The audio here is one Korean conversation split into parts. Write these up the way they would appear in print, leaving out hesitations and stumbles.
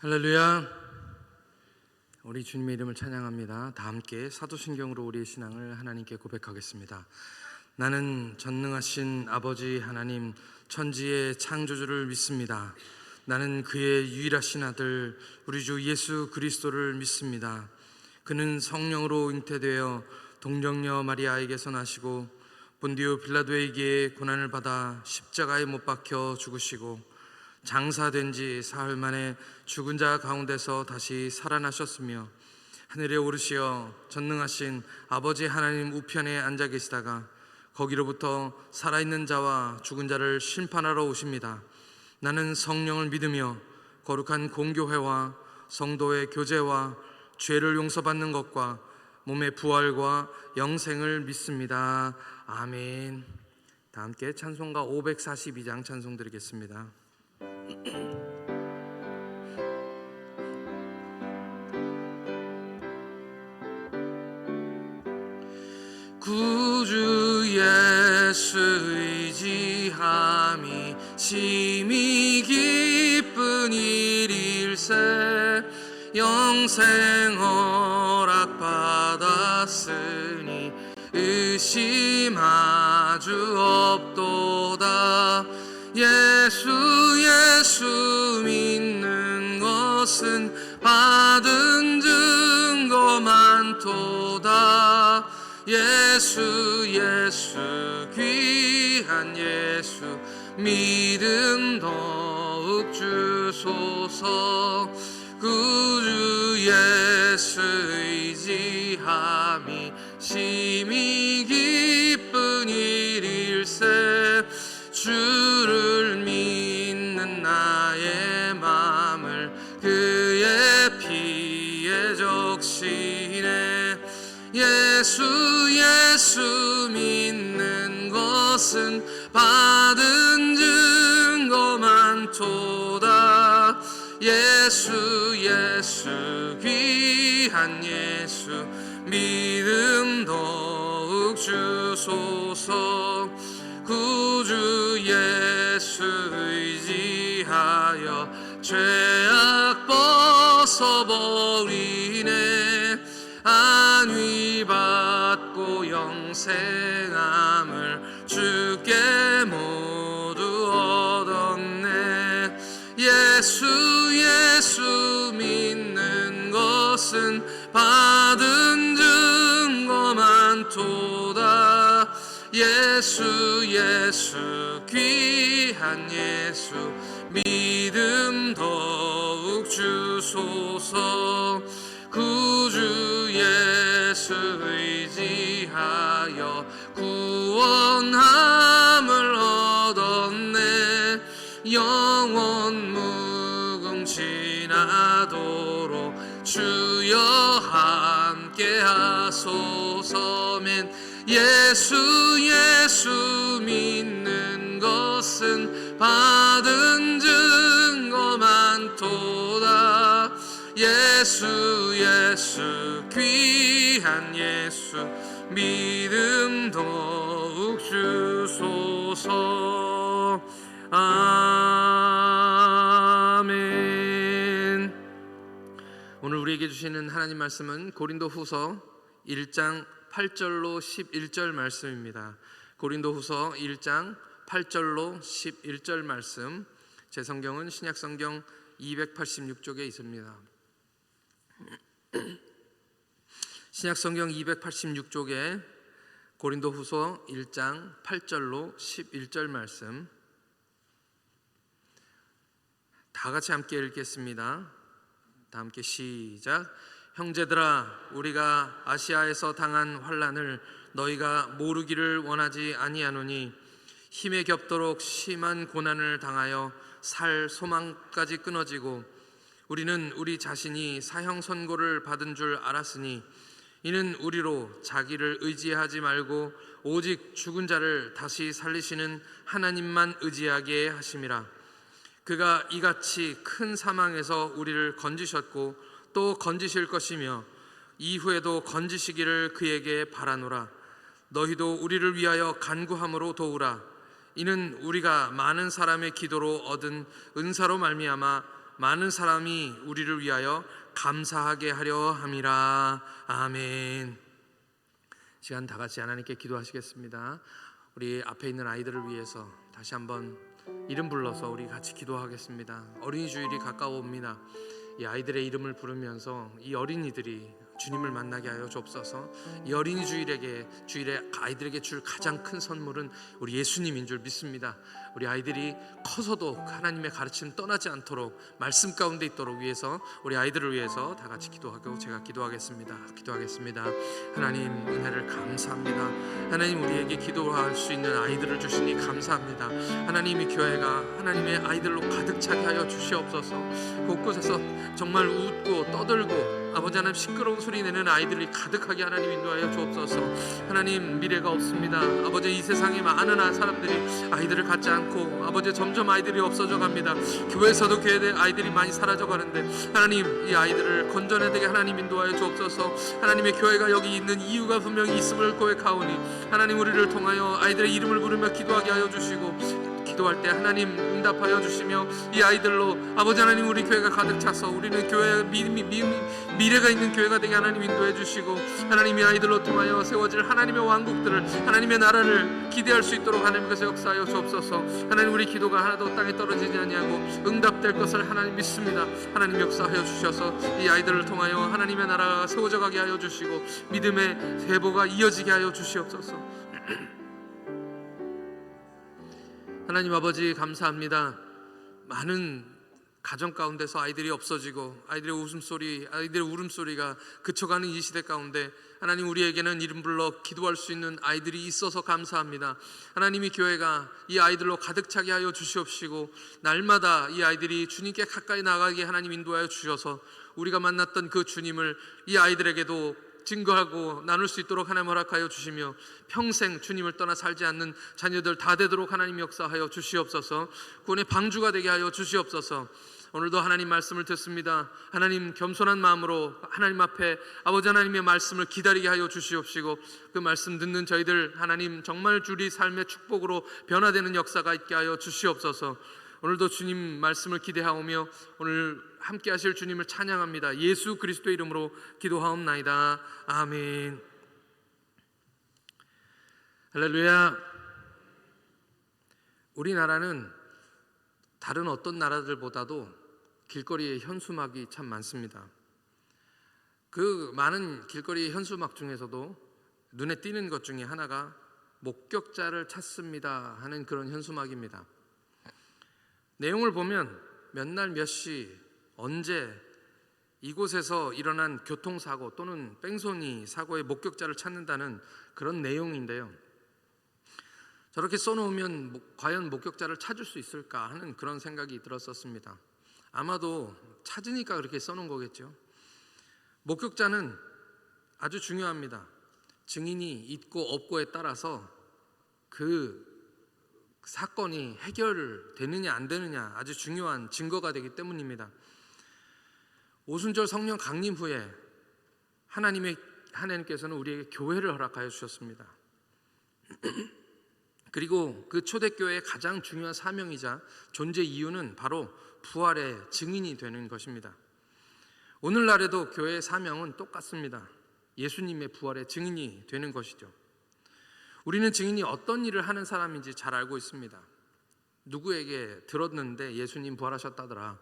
할렐루야. 우리 주님의 이름을 찬양합니다. 다 함께 사도신경으로 우리의 신앙을 하나님께 고백하겠습니다. 나는 전능하신 아버지 하나님, 천지의 창조주를 믿습니다. 나는 그의 유일하신 아들 우리 주 예수 그리스도를 믿습니다. 그는 성령으로 잉태되어 동정녀 마리아에게서 나시고 본디오 빌라도에게 고난을 받아 십자가에 못 박혀 죽으시고 장사된 지 사흘 만에 죽은 자 가운데서 다시 살아나셨으며 하늘에 오르시어 전능하신 아버지 하나님 우편에 앉아 계시다가 거기로부터 살아있는 자와 죽은 자를 심판하러 오십니다. 나는 성령을 믿으며 거룩한 공교회와 성도의 교제와 죄를 용서받는 것과 몸의 부활과 영생을 믿습니다. 아멘. 다 함께 찬송가 542장 찬송 드리겠습니다. 구주 예수 의지함이 심히 기쁜 일일세. 영생 허락 받았으니 의심 아주 없도다. 예수 믿는 것은 받은 증거 많도다. 예수 귀한 예수 믿음 더욱 주소서. 구주 예수 의지함이 심히 기쁜 일일세. 주를 믿는 나의 맘을 그의 피에 적시네. 예수 믿는 것은 받은 증거 많도다. 예수 귀한 예수 믿음 더욱 주소서. 구주 예수 의지하여 죄악 벗어버리네. 안위 받고 영생함을 주께 모두 얻었네. 예수 믿는 것은 받은 증거 많도다. 예수 귀한 예수 믿음 더욱 주소서. 구주 예수 의지하여 구원함을 얻었네. 영원 무궁지나도록 주여 함께 하소서멘. 예수 믿는 것은 받은 증거 많도다. 예수 귀한 예수 믿음 더욱 주소서. 아멘. 오늘 우리에게 주시는 하나님 말씀은 고린도후서 1장 8절로 11절 말씀입니다. 고린도후서 1장 8절로 11절 말씀, 제 성경은 신약성경 286쪽에 있습니다. 신약성경 286쪽에 고린도후서 1장 8절로 11절 말씀, 다 같이 함께 읽겠습니다. 다 함께 시작. 형제들아, 우리가 아시아에서 당한 환난을 너희가 모르기를 원하지 아니하노니 힘에 겹도록 심한 고난을 당하여 살 소망까지 끊어지고 우리는 우리 자신이 사형 선고를 받은 줄 알았으니 이는 우리로 자기를 의지하지 말고 오직 죽은 자를 다시 살리시는 하나님만 의지하게 하심이라. 그가 이같이 큰 사망에서 우리를 건지셨고 또 건지실 것이며 이후에도 건지시기를 그에게 바라노라. 너희도 우리를 위하여 간구함으로 도우라. 이는 우리가 많은 사람의 기도로 얻은 은사로 말미암아 많은 사람이 우리를 위하여 감사하게 하려 함이라. 아멘. 시간 다 같이 하나님께 기도하시겠습니다. 우리 앞에 있는 아이들을 위해서 다시 한번 이름 불러서 우리 같이 기도하겠습니다. 어린이 주일이 가까워옵니다. 이 아이들의 이름을 부르면서 이 어린이들이 주님을 만나게 하여 주옵소서. 이 어린이 주일에 아이들에게 줄 가장 큰 선물은 우리 예수님인 줄 믿습니다. 우리 아이들이 커서도 하나님의 가르침 떠나지 않도록 말씀 가운데 있도록 위해서 우리 아이들을 위해서 다 같이 기도하고 제가 기도하겠습니다. 하나님 은혜를 감사합니다. 하나님 우리에게 기도할 수 있는 아이들을 주시니 감사합니다. 하나님 이 교회가 하나님의 아이들로 가득 차게 하여 주시옵소서. 곳곳에서 정말 웃고 떠들고 아버지 하나님 시끄러운 소리 내는 아이들이 가득하게 하나님 인도하여 주옵소서. 하나님 미래가 없습니다. 아버지 이 세상에 많은 사람들이 아이들을 갖지 않고 아버지 점점 아이들이 없어져 갑니다. 교회에서도 교회 아이들이 많이 사라져 가는데 하나님 이 아이들을 건져내게 하나님 인도하여 주옵소서. 하나님의 교회가 여기 있는 이유가 분명히 있음을 고백하오니 하나님 우리를 통하여 아이들의 이름을 부르며 기도하게 하여 주시고 기도할 때 하나님 응답하여 주시며 이 아이들로 아버지 하나님 우리 교회가 가득 차서 우리는 교회의 미래가 있는 교회가 되게 하나님 인도해 주시고 하나님 이 아이들로 통하여 세워질 하나님의 왕국들을 하나님의 나라를 기대할 수 있도록 하나님께서 역사하여 주옵소서. 하나님 우리 기도가 하나도 땅에 떨어지지 아니하고 응답될 것을 하나님 믿습니다. 하나님 역사하여 주셔서 이 아이들을 통하여 하나님의 나라가 세워져 가게 하여 주시고 믿음의 세보가 이어지게 하여 주시옵소서. 하나님 아버지 감사합니다. 많은 가정 가운데서 아이들이 없어지고 아이들의 웃음소리, 아이들의 울음소리가 그쳐가는 이 시대 가운데 하나님 우리에게는 이름 불러 기도할 수 있는 아이들이 있어서 감사합니다. 하나님이 교회가 이 아이들로 가득 차게 하여 주시옵시고 날마다 이 아이들이 주님께 가까이 나가게 하나님 인도하여 주셔서 우리가 만났던 그 주님을 이 아이들에게도 증거하고 나눌 수 있도록 하나님 허락하여 주시며 평생 주님을 떠나 살지 않는 자녀들 다 되도록 하나님 역사하여 주시옵소서. 구원의 방주가 되게 하여 주시옵소서. 오늘도 하나님 말씀을 듣습니다. 하나님 겸손한 마음으로 하나님 앞에 아버지 하나님의 말씀을 기다리게 하여 주시옵시고 그 말씀 듣는 저희들 하나님 정말 주리 삶의 축복으로 변화되는 역사가 있게 하여 주시옵소서. 오늘도 주님 말씀을 기대하오며 오늘 함께 하실 주님을 찬양합니다. 예수 그리스도의 이름으로 기도하옵나이다. 아멘. 할렐루야. 우리나라는 다른 어떤 나라들보다도 길거리에 현수막이 참 많습니다. 그 많은 길거리 현수막 중에서도 눈에 띄는 것 중에 하나가 목격자를 찾습니다 하는 그런 현수막입니다. 내용을 보면 몇 날 몇 시 언제 이곳에서 일어난 교통사고 또는 뺑소니 사고의 목격자를 찾는다는 그런 내용인데요. 저렇게 써놓으면 과연 목격자를 찾을 수 있을까 하는 그런 생각이 들었었습니다. 아마도 찾으니까 그렇게 써놓은 거겠죠. 목격자는 아주 중요합니다. 증인이 있고 없고에 따라서 그 사건이 해결되느냐 안 되느냐 아주 중요한 증거가 되기 때문입니다. 오순절 성령 강림 후에 하나님께서는 우리에게 교회를 허락하여 주셨습니다. 그리고 그 초대교회의 가장 중요한 사명이자 존재 이유는 바로 부활의 증인이 되는 것입니다. 오늘날에도 교회의 사명은 똑같습니다. 예수님의 부활의 증인이 되는 것이죠. 우리는 증인이 어떤 일을 하는 사람인지 잘 알고 있습니다. 누구에게 들었는데 예수님 부활하셨다더라.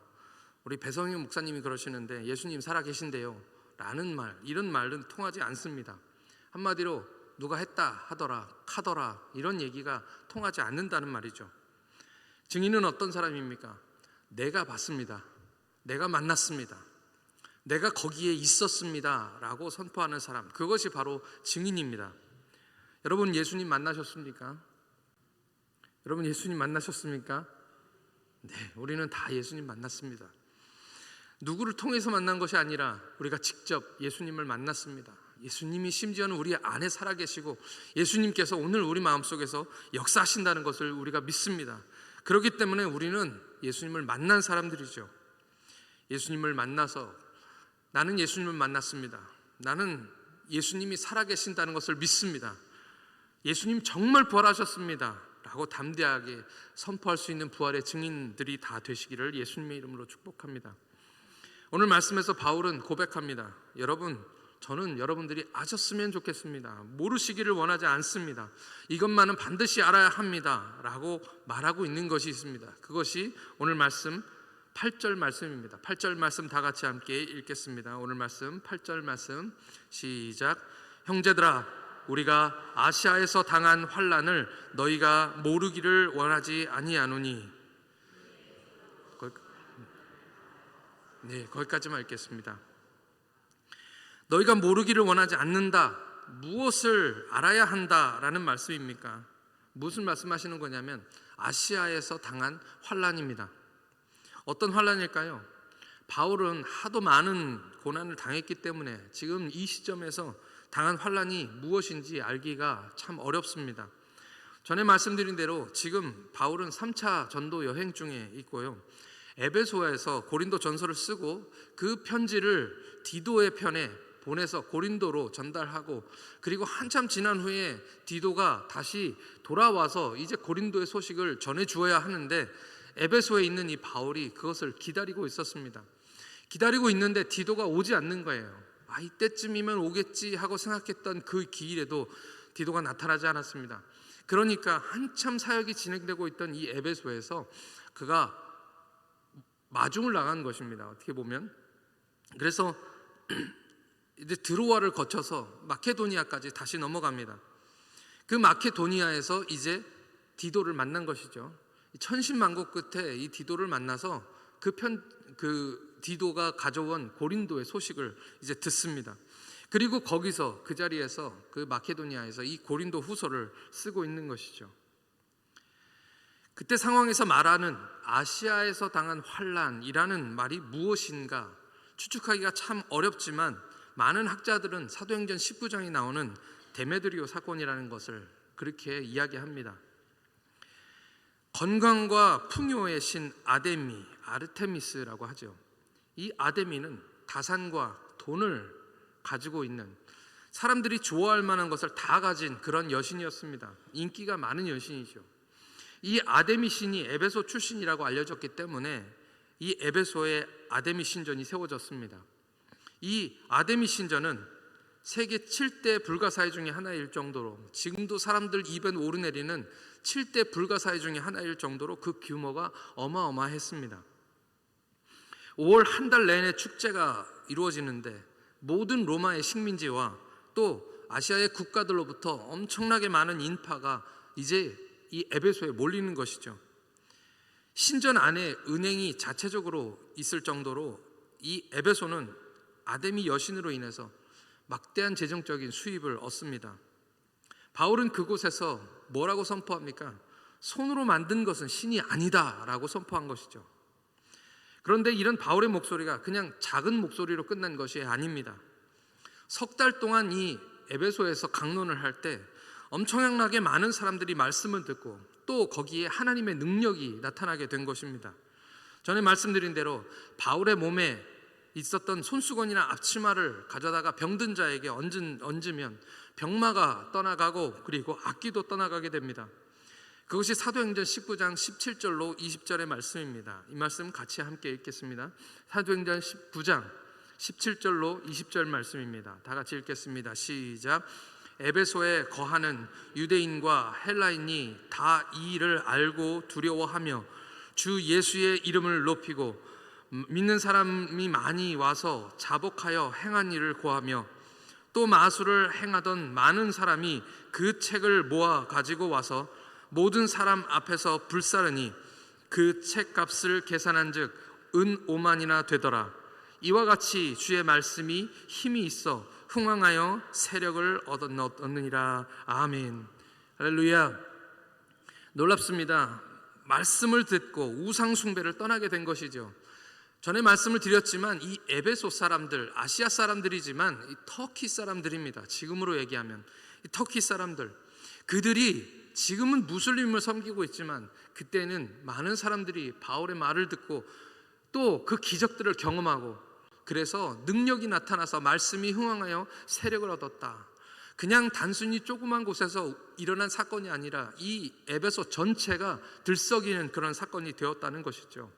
우리 배성윤 목사님이 그러시는데 예수님 살아계신대요 라는 말, 이런 말은 통하지 않습니다. 한마디로 누가 했다 하더라 카더라 이런 얘기가 통하지 않는다는 말이죠. 증인은 어떤 사람입니까? 내가 봤습니다, 내가 만났습니다, 내가 거기에 있었습니다 라고 선포하는 사람, 그것이 바로 증인입니다. 여러분 예수님 만나셨습니까? 여러분 예수님 만나셨습니까? 네, 우리는 다 예수님 만났습니다. 누구를 통해서 만난 것이 아니라 우리가 직접 예수님을 만났습니다. 예수님이 심지어는 우리 안에 살아계시고 예수님께서 오늘 우리 마음속에서 역사하신다는 것을 우리가 믿습니다. 그렇기 때문에 우리는 예수님을 만난 사람들이죠. 예수님을 만나서 나는 예수님을 만났습니다, 나는 예수님이 살아계신다는 것을 믿습니다, 예수님 정말 부활하셨습니다 라고 담대하게 선포할 수 있는 부활의 증인들이 다 되시기를 예수님의 이름으로 축복합니다. 오늘 말씀에서 바울은 고백합니다. 여러분, 저는 여러분들이 아셨으면 좋겠습니다. 모르시기를 원하지 않습니다. 이것만은 반드시 알아야 합니다 라고 말하고 있는 것이 있습니다. 그것이 오늘 말씀 8절 말씀입니다. 8절 말씀 다 같이 함께 읽겠습니다. 오늘 말씀 8절 말씀 시작. 형제들아, 우리가 아시아에서 당한 환난을 너희가 모르기를 원하지 아니하노니. 거기까지만 읽겠습니다. 너희가 모르기를 원하지 않는다. 무엇을 알아야 한다라는 말씀입니까? 무슨 말씀하시는 거냐면 아시아에서 당한 환난입니다. 어떤 환난일까요? 바울은 하도 많은 고난을 당했기 때문에 지금 이 시점에서 당한 환난이 무엇인지 알기가 참 어렵습니다. 전에 말씀드린 대로 지금 바울은 3차 전도 여행 중에 있고요. 에베소에서 고린도 전서를 쓰고 그 편지를 디도의 편에 보내서 고린도로 전달하고, 그리고 한참 지난 후에 디도가 다시 돌아와서 이제 고린도의 소식을 전해 주어야 하는데 에베소에 있는 이 바울이 그것을 기다리고 있었습니다. 기다리고 있는데 디도가 오지 않는 거예요. 이때쯤이면 오겠지 하고 생각했던 그 기일에도 디도가 나타나지 않았습니다. 그러니까 한참 사역이 진행되고 있던 이 에베소에서 그가 마중을 나간 것입니다. 어떻게 보면. 그래서 이제 드로아를 거쳐서 마케도니아까지 다시 넘어갑니다. 그 마케도니아에서 이제 디도를 만난 것이죠. 천신만고 끝에 이 디도를 만나서 그 디도가 가져온 고린도의 소식을 이제 듣습니다. 그리고 거기서 그 자리에서 그 마케도니아에서 이 고린도 후서를 쓰고 있는 것이죠. 그때 상황에서 말하는 아시아에서 당한 환난이라는 말이 무엇인가 추측하기가 참 어렵지만 많은 학자들은 사도행전 19장에 나오는 데메드리오 사건이라는 것을 그렇게 이야기합니다. 건강과 풍요의 신 아데미, 아르테미스라고 하죠. 이 아데미는 다산과 돈을 가지고 있는, 사람들이 좋아할 만한 것을 다 가진 그런 여신이었습니다. 인기가 많은 여신이죠. 이 아데미 신이 에베소 출신이라고 알려졌기 때문에 이 에베소에 아데미 신전이 세워졌습니다. 이 아데미 신전은 세계 7대 불가사의 중에 하나일 정도로, 지금도 사람들 입에 오르내리는 7대 불가사의 중에 하나일 정도로 그 규모가 어마어마했습니다. 5월 한 달 내내 축제가 이루어지는데 모든 로마의 식민지와 또 아시아의 국가들로부터 엄청나게 많은 인파가 이제 이 에베소에 몰리는 것이죠. 신전 안에 은행이 자체적으로 있을 정도로 이 에베소는 아데미 여신으로 인해서 막대한 재정적인 수입을 얻습니다. 바울은 그곳에서 뭐라고 선포합니까? 손으로 만든 것은 신이 아니다라고 선포한 것이죠. 그런데 이런 바울의 목소리가 그냥 작은 목소리로 끝난 것이 아닙니다. 석 달 동안 이 에베소에서 강론을 할 때 엄청나게 많은 사람들이 말씀을 듣고 또 거기에 하나님의 능력이 나타나게 된 것입니다. 전에 말씀드린 대로 바울의 몸에 있었던 손수건이나 앞치마를 가져다가 병든 자에게 얹으면 병마가 떠나가고 그리고 악귀도 떠나가게 됩니다. 그것이 사도행전 19장 17절로 20절의 말씀입니다. 이 말씀 같이 함께 읽겠습니다. 사도행전 19장 17절로 20절 말씀입니다. 다 같이 읽겠습니다. 시작. 에베소에 거하는 유대인과 헬라인이 다 이 일을 알고 두려워하며 주 예수의 이름을 높이고 믿는 사람이 많이 와서 자복하여 행한 일을 고하며 또 마술을 행하던 많은 사람이 그 책을 모아 가지고 와서 모든 사람 앞에서 불사르니 그 책값을 계산한 즉 은 5만이나 되더라. 이와 같이 주의 말씀이 힘이 있어 흥왕하여 세력을 얻느니라. 아멘. 할렐루야. 놀랍습니다. 말씀을 듣고 우상 숭배를 떠나게 된 것이죠. 전에 말씀을 드렸지만 이 에베소 사람들, 아시아 사람들이지만 이 터키 사람들입니다. 지금으로 얘기하면 이 터키 사람들, 그들이 지금은 무슬림을 섬기고 있지만 그때는 많은 사람들이 바울의 말을 듣고 또 그 기적들을 경험하고 그래서 능력이 나타나서 말씀이 흥황하여 세력을 얻었다. 그냥 단순히 조그만 곳에서 일어난 사건이 아니라 이 에베소 전체가 들썩이는 그런 사건이 되었다는 것이죠.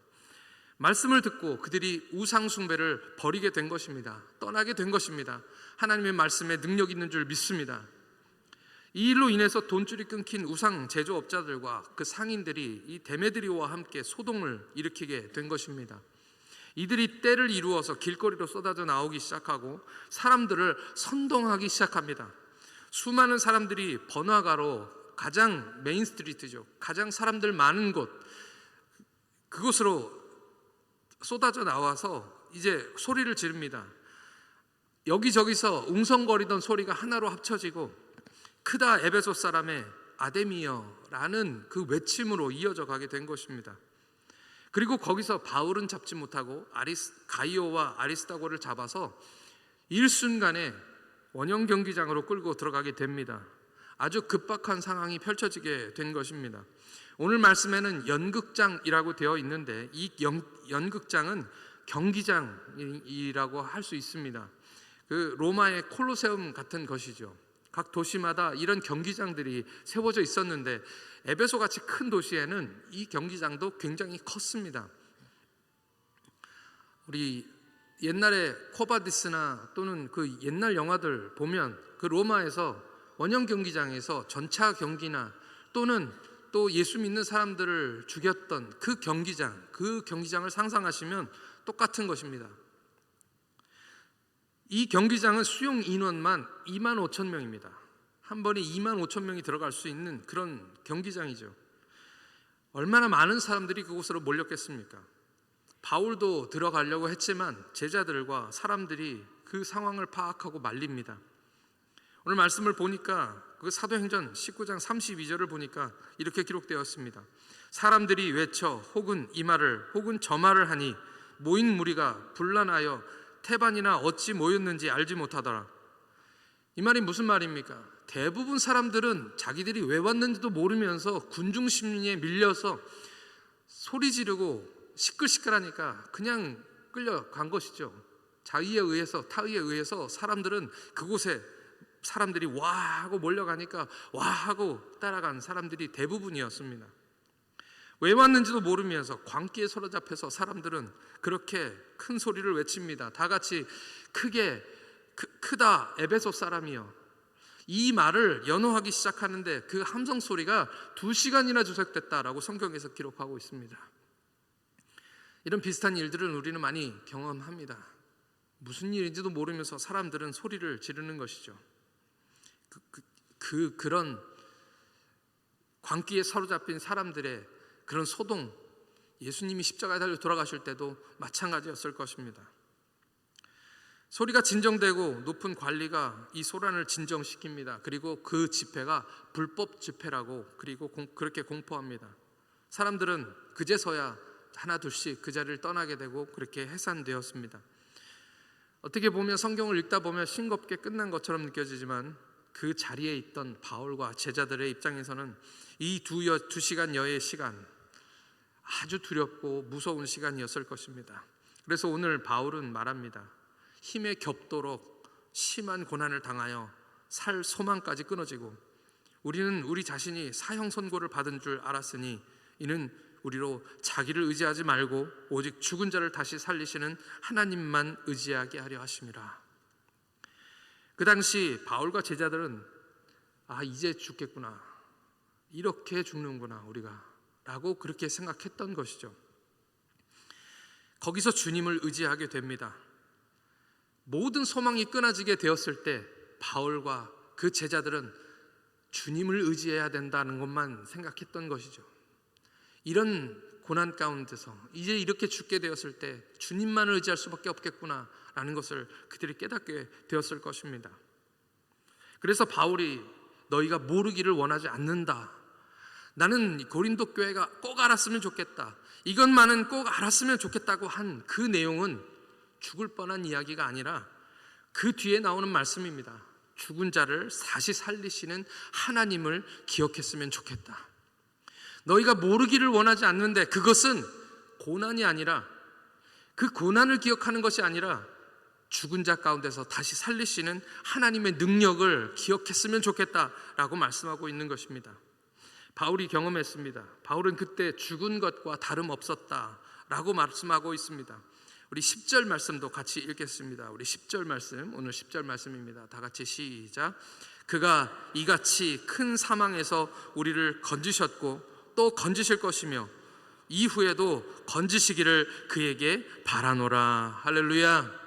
말씀을 듣고 그들이 우상 숭배를 버리게 된 것입니다. 떠나게 된 것입니다. 하나님의 말씀에 능력 있는 줄 믿습니다. 이 일로 인해서 돈줄이 끊긴 우상 제조업자들과 그 상인들이 이 데메드리오와 함께 소동을 일으키게 된 것입니다. 이들이 때를 이루어서 길거리로 쏟아져 나오기 시작하고 사람들을 선동하기 시작합니다. 수많은 사람들이 번화가로, 가장 메인 스트리트죠, 가장 사람들 많은 곳, 그곳으로 쏟아져 나와서 이제 소리를 지릅니다. 여기저기서 웅성거리던 소리가 하나로 합쳐지고 크다 에베소 사람의 아데미어라는 그 외침으로 이어져 가게 된 것입니다. 그리고 거기서 바울은 잡지 못하고 가이오와 아리스다고를 잡아서 일순간에 원형 경기장으로 끌고 들어가게 됩니다. 아주 급박한 상황이 펼쳐지게 된 것입니다. 오늘 말씀에는 연극장이라고 되어 있는데 이 연극장은 경기장이라고 할 수 있습니다. 그 로마의 콜로세움 같은 것이죠. 각 도시마다 이런 경기장들이 세워져 있었는데 에베소 같이 큰 도시에는 이 경기장도 굉장히 컸습니다. 우리 옛날에 코바디스나 또는 그 옛날 영화들 보면 그 로마에서 원형 경기장에서 전차 경기나 또는 또 예수 믿는 사람들을 죽였던 그 경기장을 상상하시면 똑같은 것입니다. 이 경기장은 수용 인원만 2만 5천 명입니다. 한 번에 2만 5천 명이 들어갈 수 있는 그런 경기장이죠. 얼마나 많은 사람들이 그곳으로 몰렸겠습니까? 바울도 들어가려고 했지만 제자들과 사람들이 그 상황을 파악하고 말립니다. 오늘 말씀을 보니까 그 사도행전 19장 32절을 보니까 이렇게 기록되었습니다. 사람들이 외쳐 혹은 이 말을 혹은 저 말을 하니 모인 무리가 분란하여 태반이나 어찌 모였는지 알지 못하더라. 이 말이 무슨 말입니까? 대부분 사람들은 자기들이 왜 왔는지도 모르면서 군중 심리에 밀려서 소리 지르고 시끌시끌하니까 그냥 끌려간 것이죠. 자의에 의해서, 타의에 의해서 사람들은 그곳에 사람들이 와 하고 몰려가니까 와 하고 따라간 사람들이 대부분이었습니다. 왜 왔는지도 모르면서 광기에 사로잡혀서 사람들은 그렇게 큰 소리를 외칩니다. 다 같이 크게 크다 에베소 사람이여. 이 말을 연호하기 시작하는데 그 함성 소리가 2시간이나 지속됐다라고 성경에서 기록하고 있습니다. 이런 비슷한 일들을 우리는 많이 경험합니다. 무슨 일인지도 모르면서 사람들은 소리를 지르는 것이죠. 그런 광기에 사로잡힌 사람들의 그런 소동, 예수님이 십자가에 달려 돌아가실 때도 마찬가지였을 것입니다. 소리가 진정되고 높은 관리가 이 소란을 진정시킵니다. 그리고 그 집회가 불법 집회라고 그리고 그렇게 공포합니다. 사람들은 그제서야 하나 둘씩 그 자리를 떠나게 되고 그렇게 해산되었습니다. 어떻게 보면 성경을 읽다 보면 싱겁게 끝난 것처럼 느껴지지만 그 자리에 있던 바울과 제자들의 입장에서는 이 2시간여의 시간, 아주 두렵고 무서운 시간이었을 것입니다. 그래서 오늘 바울은 말합니다. 힘에 겹도록 심한 고난을 당하여 살 소망까지 끊어지고 우리는 우리 자신이 사형 선고를 받은 줄 알았으니 이는 우리로 자기를 의지하지 말고 오직 죽은 자를 다시 살리시는 하나님만 의지하게 하려 하심이라. 그 당시 바울과 제자들은 이제 죽겠구나, 이렇게 죽는구나 우리가 라고 그렇게 생각했던 것이죠. 거기서 주님을 의지하게 됩니다. 모든 소망이 끊어지게 되었을 때 바울과 그 제자들은 주님을 의지해야 된다는 것만 생각했던 것이죠. 이런 고난 가운데서 이제 이렇게 죽게 되었을 때 주님만을 의지할 수밖에 없겠구나 라는 것을 그들이 깨닫게 되었을 것입니다. 그래서 바울이 너희가 모르기를 원하지 않는다, 나는 고린도 교회가 꼭 알았으면 좋겠다, 이것만은 꼭 알았으면 좋겠다고 한 그 내용은 죽을 뻔한 이야기가 아니라 그 뒤에 나오는 말씀입니다. 죽은 자를 다시 살리시는 하나님을 기억했으면 좋겠다. 너희가 모르기를 원하지 않는데 그것은 고난이 아니라, 그 고난을 기억하는 것이 아니라 죽은 자 가운데서 다시 살리시는 하나님의 능력을 기억했으면 좋겠다라고 말씀하고 있는 것입니다. 바울이 경험했습니다. 바울은 그때 죽은 것과 다름없었다라고 말씀하고 있습니다. 우리 10절 말씀도 같이 읽겠습니다. 우리 10절 말씀, 오늘 10절 말씀입니다. 다 같이 시작. 그가 이같이 큰 사망에서 우리를 건지셨고 또 건지실 것이며 이후에도 건지시기를 그에게 바라노라. 할렐루야.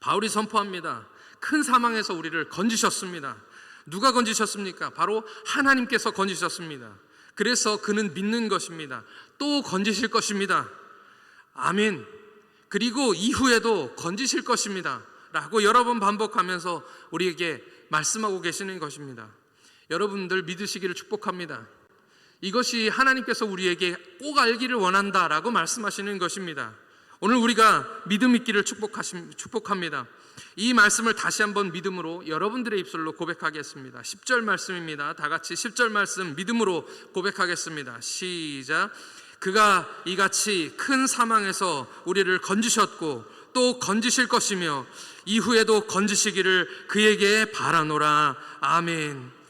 바울이 선포합니다. 큰 사망에서 우리를 건지셨습니다. 누가 건지셨습니까? 바로 하나님께서 건지셨습니다. 그래서 그는 믿는 것입니다. 또 건지실 것입니다. 아멘. 그리고 이후에도 건지실 것입니다 라고 여러 번 반복하면서 우리에게 말씀하고 계시는 것입니다. 여러분들 믿으시기를 축복합니다. 이것이 하나님께서 우리에게 꼭 알기를 원한다라고 말씀하시는 것입니다. 오늘 우리가 믿음 있기를 축복합니다. 이 말씀을 다시 한번 믿음으로 여러분들의 입술로 고백하겠습니다. 10절 말씀입니다. 다 같이 10절 말씀 믿음으로 고백하겠습니다. 시작. 그가 이같이 큰 사망에서 우리를 건지셨고 또 건지실 것이며 이후에도 건지시기를 그에게 바라노라. 아멘.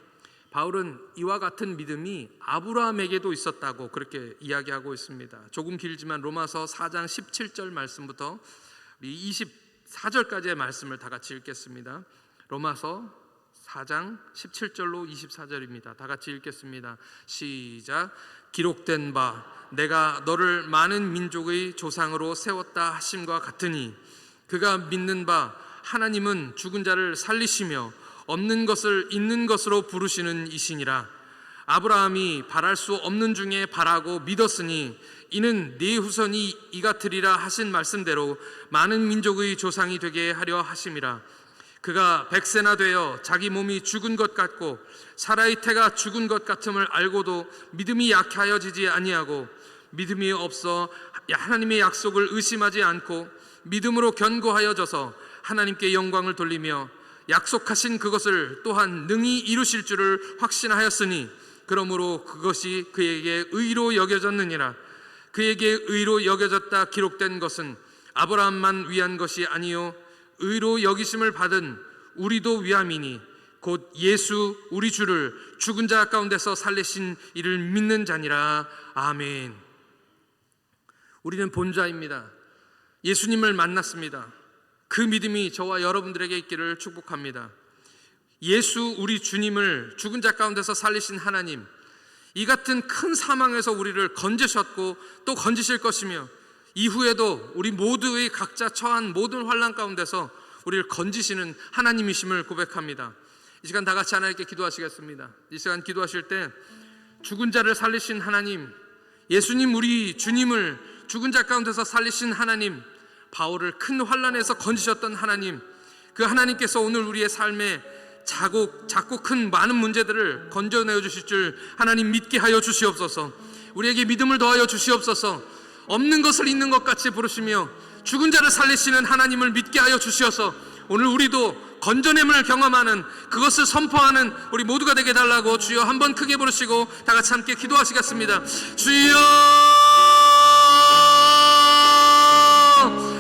바울은 이와 같은 믿음이 아브라함에게도 있었다고 그렇게 이야기하고 있습니다. 조금 길지만 로마서 4장 17절 말씀부터 24절까지의 말씀을 다 같이 읽겠습니다. 로마서 4장 17절로 24절입니다. 다 같이 읽겠습니다. 시작. 기록된 바 내가 너를 많은 민족의 조상으로 세웠다 하심과 같으니 그가 믿는 바 하나님은 죽은 자를 살리시며 없는 것을 있는 것으로 부르시는 이시니라. 아브라함이 바랄 수 없는 중에 바라고 믿었으니 이는 네 후손이 이같으리라 하신 말씀대로 많은 민족의 조상이 되게 하려 하심이라. 그가 100세나 되어 자기 몸이 죽은 것 같고 사라의 태가 죽은 것 같음을 알고도 믿음이 약하여지지 아니하고 믿음이 없어 하나님의 약속을 의심하지 않고 믿음으로 견고하여져서 하나님께 영광을 돌리며 약속하신 그것을 또한 능히 이루실 줄을 확신하였으니 그러므로 그것이 그에게 의로 여겨졌느니라. 그에게 의로 여겨졌다 기록된 것은 아브라함만 위한 것이 아니요 의로 여기심을 받은 우리도 위함이니 곧 예수 우리 주를 죽은 자 가운데서 살리신 이를 믿는 자니라. 아멘. 우리는 본자입니다. 예수님을 만났습니다. 그 믿음이 저와 여러분들에게 있기를 축복합니다. 예수 우리 주님을 죽은 자 가운데서 살리신 하나님, 이 같은 큰 사망에서 우리를 건지셨고 또 건지실 것이며 이후에도 우리 모두의 각자 처한 모든 환난 가운데서 우리를 건지시는 하나님이심을 고백합니다. 이 시간 다 같이 하나님께 기도하시겠습니다. 이 시간 기도하실 때 죽은 자를 살리신 하나님, 예수님 우리 주님을 죽은 자 가운데서 살리신 하나님, 바울을 큰 환난에서 건지셨던 하나님, 그 하나님께서 오늘 우리의 삶에 작고 큰 많은 문제들을 건져내어 주실 줄 하나님 믿게 하여 주시옵소서. 우리에게 믿음을 더하여 주시옵소서. 없는 것을 있는 것 같이 부르시며 죽은 자를 살리시는 하나님을 믿게 하여 주시어서 오늘 우리도 건져냄을 경험하는, 그것을 선포하는 우리 모두가 되게 달라고 주여 한번 크게 부르시고 다 같이 함께 기도하시겠습니다. 주여,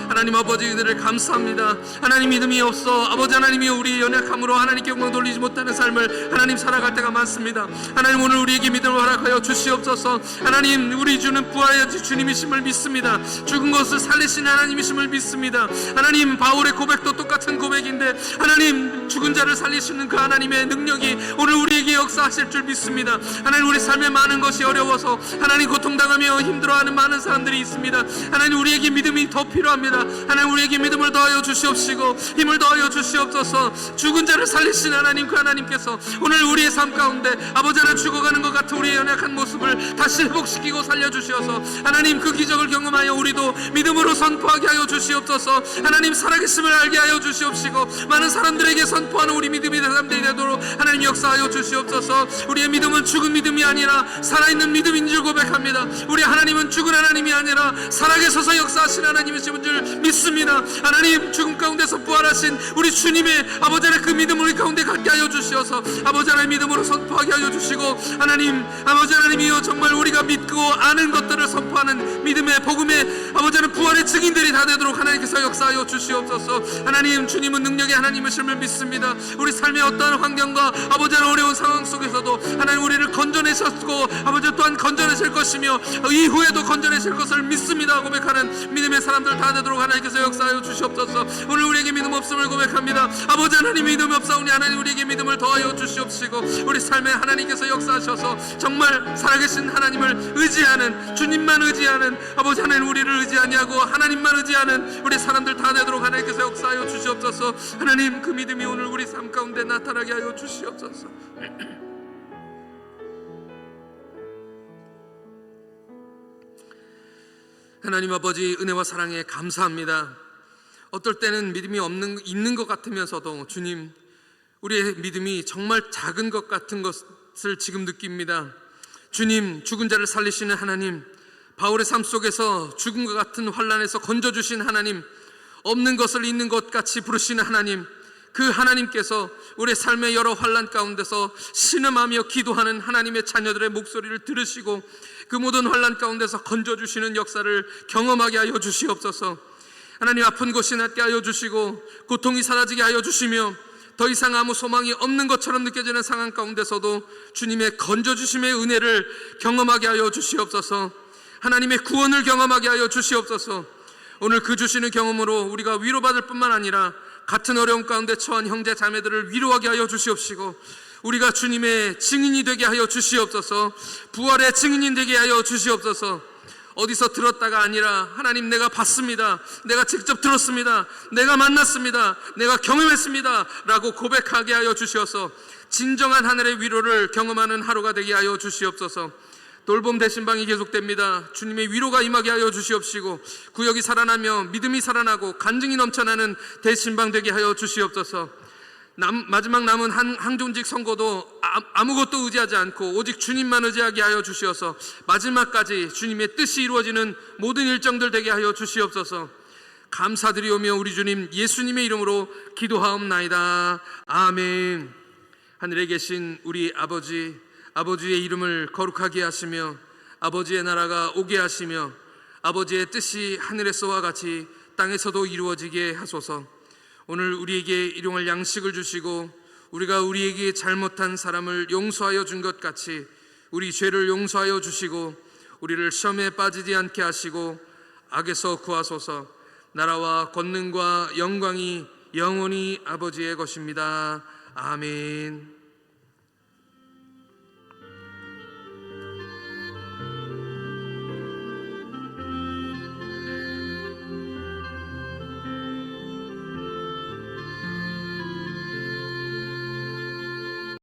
하나님 아버지 은혜를 감사합니다. 하나님 믿음이 없어 아버지 하나님이 우리의 연약함으로 하나님께 영광 돌리지 못하는 삶을 하나님 살아갈 때가 많습니다. 하나님 오늘 우리에게 믿음을 허락하여 주시옵소서. 하나님 우리 주는 부활의 주님이심을 믿습니다. 죽은 것을 살리신 하나님이심을 믿습니다. 하나님 바울의 고백도 똑같은 고백인데 하나님 죽은 자를 살리시는 그 하나님의 능력이 오늘 우리에게 역사하실 줄 믿습니다. 하나님 우리 삶에 많은 것이 어려워서 하나님 고통당하며 힘들어하는 많은 사람들이 있습니다. 하나님 우리에게 믿음이 더 필요합니다. 하나님 우리에게 믿음을 더하여 주시옵시고 힘을 더하여 주시옵소서. 죽은 자를 살리신 하나님, 그 하나님께서 오늘 우리의 삶 가운데 아버지 하나 죽어가는 것 같은 우리의 연약한 모습을 다시 회복시키고 살려주시어서 하나님 그 기적을 경험하여 우리도 믿음으로 선포하게 하여 주시옵소서. 하나님 살아계심을 알게 하여 주시옵시고 많은 사람들에게 선포하는 우리 믿음이 사람들이 되도록 하나님 역사하여 주시옵소서. 우리의 믿음은 죽은 믿음이 아니라 살아있는 믿음인 줄 고백합니다. 우리 하나님은 죽은 하나님이 아니라 살아계셔서 역사하신 하나님이신 줄 믿습니다. 하나님, 죽음 가운데서 부활하신 우리 주님의 아버지 하나님 그 믿음을 우리 가운데 갖게 하여 주시어서 아버지 하나님 믿음으로 선포하게 하여 주시고, 하나님 아버지 하나님이여 정말 우리가 믿고 아는 것들을 선포하는 믿음의 복음의 아버지 하나님 부활의 증인들이 다 되도록 하나님께서 역사하여 주시옵소서. 하나님, 주님은 능력의 하나님이심을 믿습니다. 우리 삶의 어떠한 환경과 아버지 하나님 어려운 상황 속에서도 하나님 우리를 건져내셨고 아버지 또한 건져내실 것이며 이후에도 건져내실 것을 믿습니다 고백하는 믿음의 사람들 다 되도록 하나님께서 역사하여 주시옵소서. 오늘 우리에게 믿음 없음을 고백합니다. 아버지 하나님 믿음이 없사오니 하나님 우리에게 믿음을 더하여 주시옵시고, 우리 삶에 하나님께서 역사하셔서 정말 살아계신 하나님을 의지하는, 주님만 의지하는 아버지 하나님 우리를 의지 아니하고 하나님만 의지하는 우리 사람들 다 되도록 하나님께서 역사하여 주시옵소서. 하나님, 그 믿음이 오늘 우리 삶 가운데 나타나게 하여 주시옵소서. 하나님 아버지, 은혜와 사랑에 감사합니다. 어떨 때는 믿음이 있는 것 같으면서도 주님, 우리의 믿음이 정말 작은 것 같은 것을 지금 느낍니다. 주님, 죽은 자를 살리시는 하나님, 바울의 삶 속에서 죽음과 같은 환난에서 건져주신 하나님, 없는 것을 있는 것 같이 부르시는 하나님, 그 하나님께서 우리의 삶의 여러 환난 가운데서 신음하며 기도하는 하나님의 자녀들의 목소리를 들으시고 그 모든 환난 가운데서 건져주시는 역사를 경험하게 하여 주시옵소서. 하나님, 아픈 곳이 낫게 하여 주시고 고통이 사라지게 하여 주시며 더 이상 아무 소망이 없는 것처럼 느껴지는 상황 가운데서도 주님의 건져주심의 은혜를 경험하게 하여 주시옵소서. 하나님의 구원을 경험하게 하여 주시옵소서. 오늘 그 주시는 경험으로 우리가 위로받을 뿐만 아니라 같은 어려움 가운데 처한 형제 자매들을 위로하게 하여 주시옵시고, 우리가 주님의 증인이 되게 하여 주시옵소서. 부활의 증인이 되게 하여 주시옵소서. 어디서 들었다가 아니라 하나님, 내가 봤습니다, 내가 직접 들었습니다, 내가 만났습니다, 내가 경험했습니다 라고 고백하게 하여 주시어서 진정한 하늘의 위로를 경험하는 하루가 되게 하여 주시옵소서. 돌봄 대신방이 계속됩니다. 주님의 위로가 임하게 하여 주시옵시고 구역이 살아나며 믿음이 살아나고 간증이 넘쳐나는 대신방 되게 하여 주시옵소서. 마지막 남은 항존직 선거도 아무것도 의지하지 않고 오직 주님만 의지하게 하여 주시어서 마지막까지 주님의 뜻이 이루어지는 모든 일정들 되게 하여 주시옵소서. 감사드리오며 우리 주님 예수님의 이름으로 기도하옵나이다. 아멘. 하늘에 계신 우리 아버지, 아버지의 이름을 거룩하게 하시며 아버지의 나라가 오게 하시며 아버지의 뜻이 하늘에서와 같이 땅에서도 이루어지게 하소서. 오늘 우리에게 일용할 양식을 주시고 우리가 우리에게 잘못한 사람을 용서하여 준 것 같이 우리 죄를 용서하여 주시고 우리를 시험에 빠지지 않게 하시고 악에서 구하소서. 나라와 권능과 영광이 영원히 아버지의 것입니다. 아멘.